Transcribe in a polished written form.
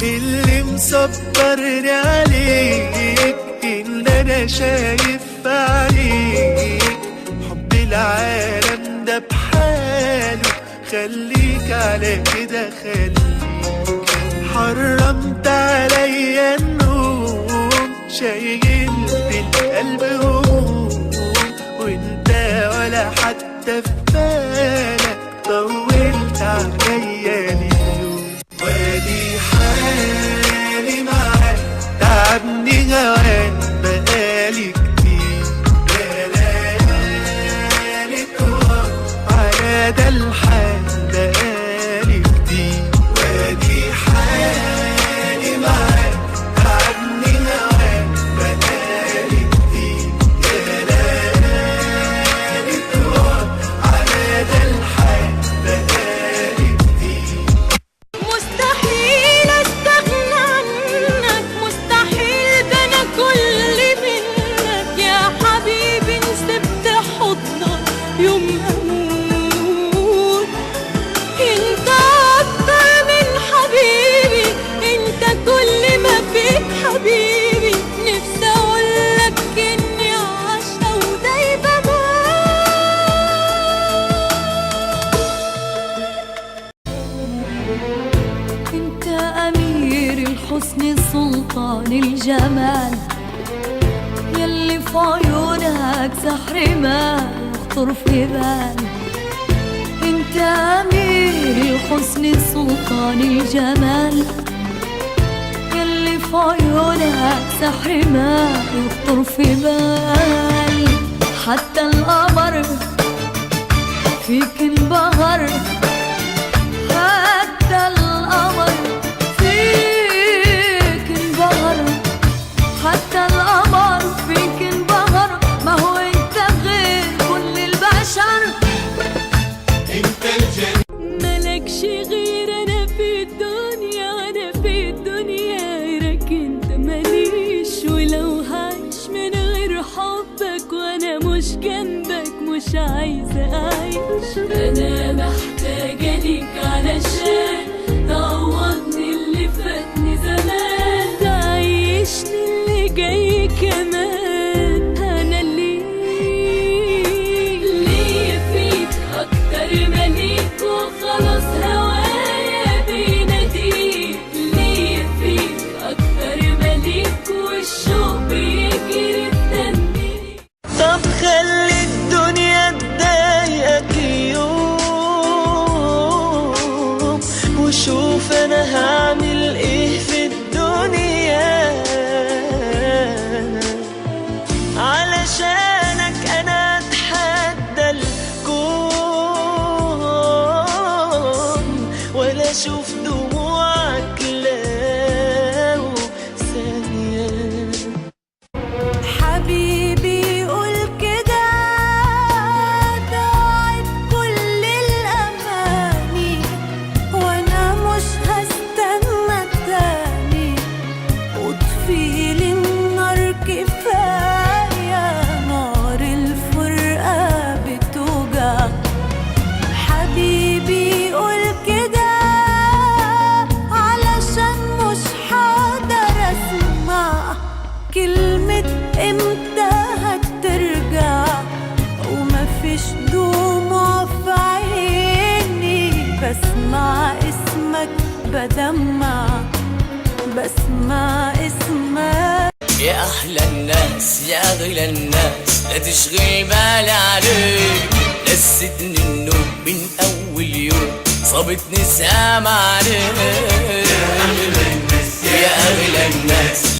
اللي مصبرني عليك ان انا شايف عليك حب العالم ده بحاله. خليك على كده خليك، حرمت عليا النوم، شايلت القلب هموم، وانت ولا حتى في بالك طولت عليا اليوم. وادي حالي معاك تعبني هواك بقالي كتير، يا ليالي طوال على ده الحال بقالي كتير. وادي حالي معاك تعبني هواك بقالي كتير، يا ليالي طوال على ده الحال بقالي كتير. مستحيل استغنى عنك، مستحيل ده انا كل منك يا حبيبي. نسبت حضنك يوم اموت، انت اكتر من حبيبي، انت كل ما فيك حبيبي. نفسي اقولك اني عاشقة ودايبة معاك. انت امير الحسن سلطان الجمال، يلي في عيونك سحر ما يخطر في بال. انت امير الحسن سلطان الجمال، يلي في عيونك سحر ما يخطر في بال. حتى القمر فيك انبهر، حتى القمر فيك انبهر، حتى القمر فيك انبهر. ما هو انت غير كل البشر، انت الجنة ملكش غير انا في الدنيا، انا في الدنيا غيرك انت ماليش. ولو هعيش من غير حبك وانا مش جنبك مش عايزة اعيش. انا محتاجة ليك علشان تعوضني اللي فاتني زمان، تعيشني اللي جاي كمان. انا اللي فيك اكتر ما ليك، وخلاص هوايا بيناديك. ليه فيك اكتر ما ليك، والشوق بيجري في دمي. طب خلي الدنيا تضايقك يوم، وشوف انا هعمل ايه في الدنيا. علشانك انا اتحدى الكون، ولا اشوف دموعك لو ثانية. حبيبي قول كده، ضاعت كل الأماني، وأنا مش هستنى تاني. وطفيلي النار كفاية، نار الفرقة بتوجع. حبيبي قول كده، علشان مش حقدر اسمع كلمة امتى هترجع. ومفيش دموع في عيني، بسمع اسمك بدمع، بسمع اسمك. يا أحلى الناس يا أغلى الناس، لا تشغل بالي عليك. لذتني النوم من أول يوم، صابتني سامع عليك. يا أغلى الناس